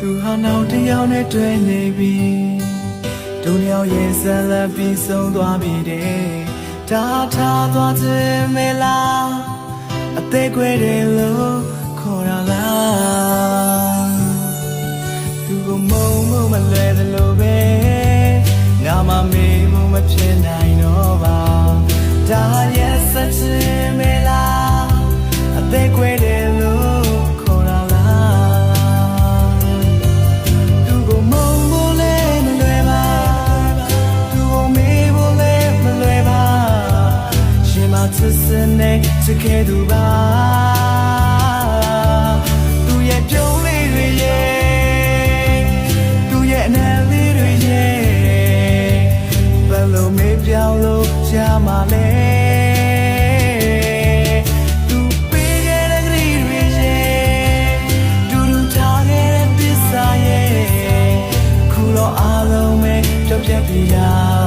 သူဟာနောက်တစ်ယောက်နဲ့တွေ့နေပြီဒုညောင်ရဲ့ဇလပ်ပြီးဆုံးသွားပြီတဲ့ဒါထားသွားခြင်းမလားအသေးခွဲတယ်လို့ခေါ်ရလားသူကမုံမှုမလွယ်တယ်လို့ပဲငါမမေးမှုမဖြစ်နိုင်တော့ပါဒါရဲ့ဆက်ခြင်းမလားအသေးခွဲတယ်လို့စကေတူပါသူရဲ့ပြုံးလေးတွေရဲ့သူရဲ့အနံလေးတွေရဲ့ဘယ်လိုမေးပြောင်းလို့ရမှာလဲသူပေးခဲ့တဲ့ကလေးတွေရဲ့တူတူထားခဲ့တဲ့ပစ္စာရဲ့ခုတော့အားလုံးပဲပြောပြပြရ